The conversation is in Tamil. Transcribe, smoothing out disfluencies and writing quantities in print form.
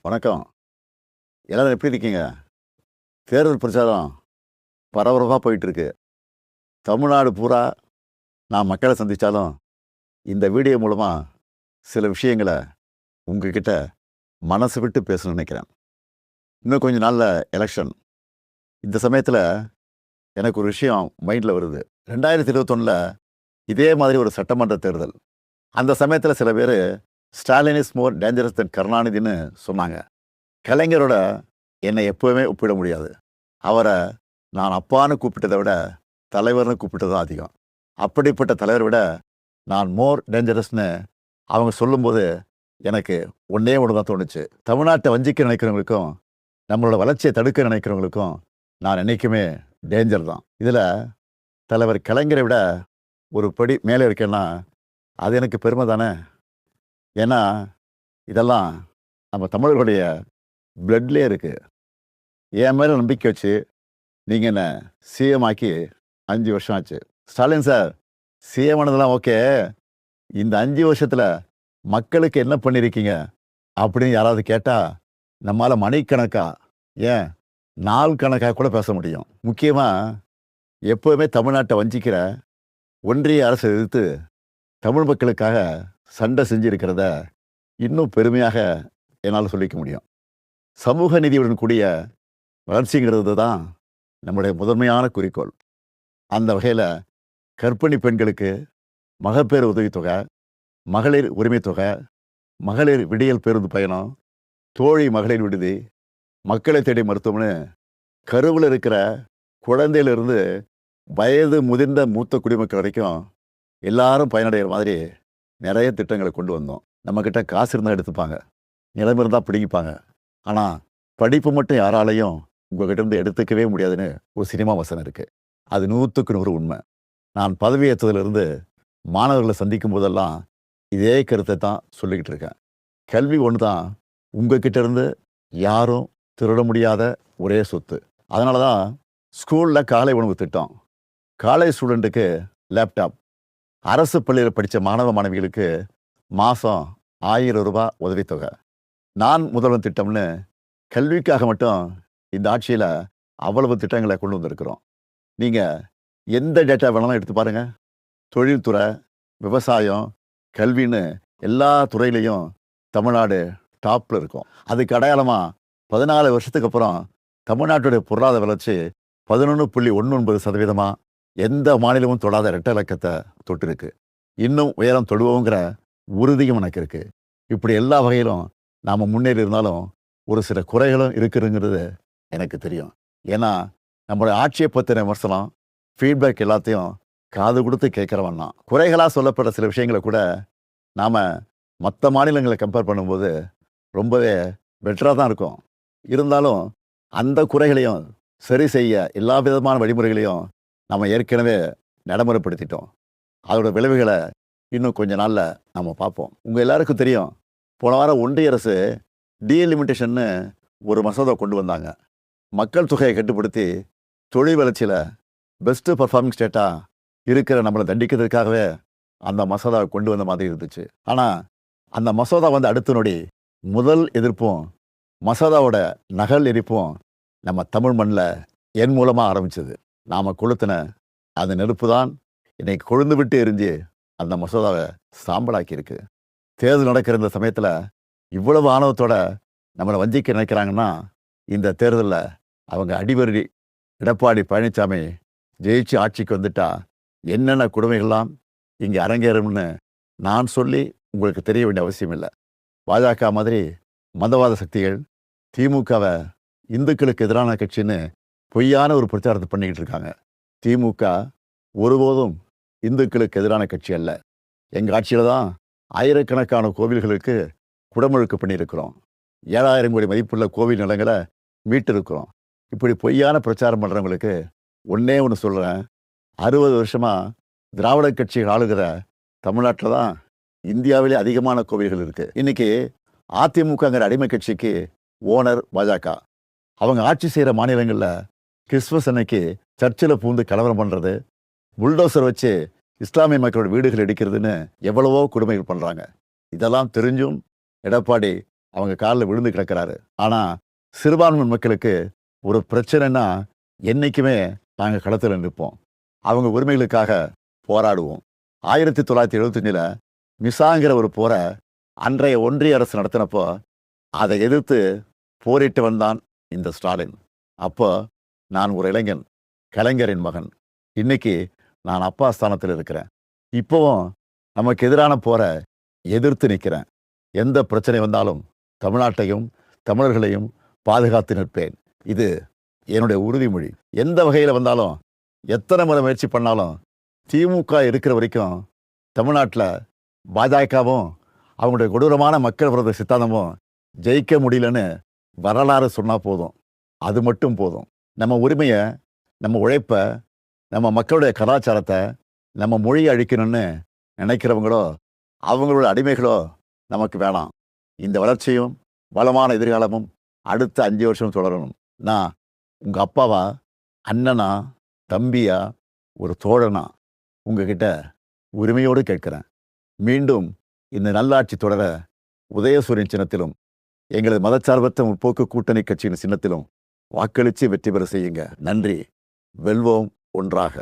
வணக்கம். எல்லாரும் எப்படி இருக்கீங்க? தேர்தல் பிரச்சாரம் பரபரப்பா போயிட்டுருக்கு. தமிழ்நாடு பூரா நான் மக்களை சந்திச்சாலும், இந்த வீடியோ மூலமா சில விஷயங்கள உங்ககிட்ட மனசு விட்டு பேசணும்னு நினைக்கிறேன். இன்னும் கொஞ்ச நாள்ல எலக்ஷன். இந்த சமயத்துல எனக்கு ஒரு விஷயம் மைண்ட்ல வருது. 2021ல இதே மாதிரி ஒரு சட்டமன்ற தேர்தல். அந்த சமயத்துல சில பேரு ஸ்டாலின் இஸ் மோர் டேஞ்சரஸ் தென் கருணாநிதின்னு சொன்னாங்க. கலைஞரோட என்னை எப்பவுமே ஒப்பிட முடியாது. அவர நான் அப்பான்னு கூப்பிட்டதை விட, தலைவர்னு கூப்பிட்டது தான் அதிகம். அப்படிப்பட்ட தலைவரை விட நான் மோர் டேஞ்சரஸ்ன்னு அவங்க சொல்லும்போது, எனக்கு ஒண்ணே ஒண்ணு தான் தோணுச்சு. தமிழ்நாட்டை வஞ்சிக்க நினைக்கிறவங்களுக்கும், நம்மளோட வளர்ச்சியை தடுக்க நினைக்கிறவங்களுக்கும் நான் என்னைக்குமே டேஞ்சர் தான். இதுல தலைவர் கலைஞரை விட ஒரு படி மேலே இருக்கேன்னா, அது எனக்கு பெருமை தானே! ஏன்னா, இதெல்லாம் நம்ம தமிழர்களுடைய பிளட்லயே இருக்கு. என் மேல நம்பிக்கை வச்சு, நீங்க என்ன சிஎம் ஆக்கி 5 வருஷம் ஆச்சு. ஸ்டாலின் சார், சிஎம் ஆனதெல்லாம் ஓகே. இந்த 5 வருஷத்துல மக்களுக்கு என்ன பண்ணியிருக்கீங்க? அப்படின்னு யாராவது கேட்டா, நம்மால மணிக்கணக்கா, ஏன் நாள் கணக்கா கூட பேச முடியும். முக்கியமா எப்பவுமே தமிழ்நாட்டை வஞ்சிக்கிற ஒன்றிய அரசை எதிர்த்து தமிழ் மக்களுக்காக சண்டை செஞ்சிருக்கிறத இன்னும் பெருமையாக என்னால் சொல்லிக்க முடியும். சமூக நீதியுடன் கூடிய வளர்ச்சிங்கிறது தான் நம்முடைய முதன்மையான குறிக்கோள். அந்த வகையில் கர்ப்பிணி பெண்களுக்கு மகப்பேறு உதவித்தொகை, மகளிர் உரிமைத் தொகை, மகளிர் விடியல் பேருந்து பயணம், தோழி மகளிர் விடுதி, மக்களை தேடி மருத்துவம்னு கருவில் இருக்கிற குழந்தையிலிருந்து வயது முதிர்ந்த மூத்த குடிமக்கள் வரைக்கும் எல்லாரும் பயனடைகிற மாதிரி நிறைய திட்டங்களை கொண்டு வந்தோம். நம்மக்கிட்ட காசு இருந்தால் எடுத்துப்பாங்க, நிலம் இருந்தால் பிடிங்கிப்பாங்க. ஆனால் படிப்பு மட்டும் யாராலையும் உங்ககிட்ட இருந்து எடுத்துக்கவே முடியாதுன்னு ஒரு சினிமா வசனம் இருக்கு. அது 100க்கு 100 உண்மை. நான் பதவியேற்றதிலிருந்து மாணவர்களை சந்திக்கும் போதெல்லாம் இதே கருத்தை தான் சொல்லிக்கிட்டு இருக்கேன். கல்வி ஒன்று தான் உங்ககிட்ட இருந்து யாரும் திருட முடியாத ஒரே சொத்து. அதனால தான் ஸ்கூலில் காலை உணவு திட்டம், காலேஜ் ஸ்டூடெண்ட்டுக்கு லேப்டாப், அரசு பள்ளியில் படித்த மாணவ மாணவிகளுக்கு மாதம் 1000 ரூபாய் உதவித்தொகை, நான் முதல்வன் திட்டம்னு கல்விக்காக மட்டும் இந்த ஆட்சியில் அவ்வளவு திட்டங்களை கொண்டு வந்திருக்கிறோம். நீங்கள் எந்த டேட்டா வேணாலும் எடுத்து பாருங்க. தொழில்துறை, விவசாயம், கல்வின்னு எல்லா துறையிலையும் தமிழ்நாடு டாப்பில் இருக்கும். அதுக்கு அடையாளமாக 14 வருஷத்துக்கு அப்புறம் தமிழ்நாட்டுடைய பொருளாதார வளர்ச்சி 11.19% எந்த மாநிலமும் தொடாத இரட்டை இலக்கத்தை தொட்டிருக்கு. இன்னும் உயரம் தொடுவோங்கிற உறுதியும் எனக்கு இருக்கு. இப்படி எல்லா வகையிலும் நாம் முன்னேறி இருந்தாலும் ஒரு சில குறைகளும் இருக்குதுங்கிறது எனக்கு தெரியும். ஏன்னா நம்மளுடைய ஆட்சியை பற்றின விமர்சனம், ஃபீட்பேக் எல்லாத்தையும் காது கொடுத்து கேட்குறவன் தான். குறைகளாக சொல்லப்படுற சில விஷயங்களை கூட நாம் மற்ற மாநிலங்களை கம்பேர் பண்ணும்போது ரொம்பவே பெட்டராக தான் இருக்கும். இருந்தாலும் அந்த குறைகளையும் சரி செய்ய எல்லா விதமான வழிமுறைகளையும் நம்ம ஏற்கனவே நடைமுறைப்படுத்திட்டோம். அதோட விளைவுகளை இன்னும் கொஞ்ச நாளில் நம்ம பார்ப்போம். உங்கள் எல்லாருக்கும் தெரியும், போன வாரம் ஒன்றிய அரசு டீலிமிட்டேஷன்னு ஒரு மசோதா கொண்டு வந்தாங்க. மக்கள் தொகையை கட்டுப்படுத்தி தொழில் வளர்ச்சியில் பெஸ்ட்டு பர்ஃபார்மிங் ஸ்டேட்டாக இருக்கிற நம்மளை தண்டிக்கிறதுக்காகவே அந்த மசோதாவை கொண்டு வந்த மாதிரி இருந்துச்சு. ஆனால் அந்த மசோதா வந்து அடுத்த நொடி முதல் எதிர்ப்பும் மசோதாவோட நகல் எரிப்பும் நம்ம தமிழ் மண்ணில் என் மூலமாக ஆரம்பிச்சது. நாம் கொளுத்தின அந்த நெருப்பு தான் இன்னைக்கு கொழுந்து விட்டு எரிஞ்சு அந்த மசோதாவை சாம்பலாக்கியிருக்கு. தேர்தல் நடக்கிற இந்த சமயத்தில் இவ்வளவு ஆணவத்தோட நம்மளை வஞ்சிக்க நினைக்கிறாங்கன்னா, இந்த தேர்தலில் அவங்க அடிவருடி எடப்பாடி பழனிசாமி ஜெயிச்சு ஆட்சிக்கு வந்துட்டா என்னென்ன கொடுமைகள்லாம் இங்கே அரங்கேறும்னு நான் சொல்லி உங்களுக்கு தெரிய வேண்டிய அவசியம் இல்லை. பாஜக மாதிரி மதவாத சக்திகள் திமுகவை இந்துக்களுக்கு எதிரான கட்சின்னு பொய்யான ஒரு பிரச்சாரத்தை பண்ணிக்கிட்டு இருக்காங்க. திமுக ஒருபோதும் இந்துக்களுக்கு எதிரான கட்சி அல்ல. எங்கள் ஆட்சியில் தான் ஆயிரக்கணக்கான கோவில்களுக்கு குடமுழுக்கு பண்ணியிருக்கிறோம். 7000 கோடி மதிப்புள்ள கோவில் நிலங்களை மீட்டிருக்கிறோம். இப்படி பொய்யான பிரச்சாரம் பண்ணுறவங்களுக்கு ஒன்றே ஒன்று சொல்கிறேன். 60 வருஷமாக திராவிட கட்சிகள் ஆளுகிற தமிழ்நாட்டில் தான் இந்தியாவிலே அதிகமான கோவில்கள் இருக்குது. இன்றைக்கி அதிமுகங்கிற அடிமை கட்சிக்கு ஓனர் பாஜக. அவங்க ஆட்சி செய்கிற மாநிலங்களில் கிறிஸ்துமஸ் அன்னைக்கு சர்ச்சில் பூந்து கலவரம் பண்ணுறது, புல்டோசர் வச்சு இஸ்லாமிய மக்களோட வீடுகள் இடிக்கிறதுன்னு எவ்வளவோ கொடுமைகள் பண்ணுறாங்க. இதெல்லாம் தெரிஞ்சும் எடப்பாடி அவங்க காலில் விழுந்து கிடக்கிறாரு. ஆனால் சிறுபான்மை மக்களுக்கு ஒரு பிரச்சனைன்னா என்றைக்குமே நாங்கள் களத்தில் நிற்போம். அவங்க உரிமைகளுக்காக போராடுவோம். 1975 மிசாங்கிற ஒரு போரை அன்றைய ஒன்றிய அரசு நடத்தினப்போ அதை எதிர்த்து போரிட்டு வந்தான் இந்த ஸ்டாலின். அப்போ நான் ஒரு இளைஞன், கலைஞரின் மகன். இன்னைக்கு நான் அப்பா ஸ்தானத்தில் இருக்கிறேன். இப்போவும் நமக்கு எதிரான போரை எதிர்த்து நிற்கிறேன். எந்த பிரச்சனை வந்தாலும் தமிழ்நாட்டையும் தமிழர்களையும் பாதுகாத்து நிற்பேன். இது என்னுடைய உறுதிமொழி. எந்த வகையில் வந்தாலும், எத்தனை முறை முயற்சி பண்ணாலும், திமுக இருக்கிற வரைக்கும் தமிழ்நாட்டில் பாஜகவும் அவங்களுடைய கொடூரமான மக்கள் விரோத சித்தாந்தமும் ஜெயிக்க முடியலன்னு வரலாறு சொன்னால் போதும். அது மட்டும் போதும். நம்ம உரிமையை, நம்ம உழைப்பை, நம்ம மக்களுடைய கலாச்சாரத்தை, நம்ம மொழியை அழிக்கணும்னு நினைக்கிறவங்களோ அவங்களோட அடிமைகளோ நமக்கு வேணாம். இந்த வளர்ச்சியும் வளமான எதிர்காலமும் அடுத்த 5 வருஷம் தொடரணும். நான் உங்கள் அப்பாவா, அண்ணனா, தம்பியா, ஒரு தோழனா உங்ககிட்ட உரிமையோடு கேட்கிறேன். மீண்டும் இந்த நல்லாட்சி தொடர உதயசூரியன் சின்னத்திலும் எங்களது மதச்சார்பற்ற முற்போக்கு கூட்டணி கட்சியின் சின்னத்திலும் வாக்களித்து வெற்றி பெற செய்யுங்க. நன்றி. வெல்வோம் ஒன்றாக.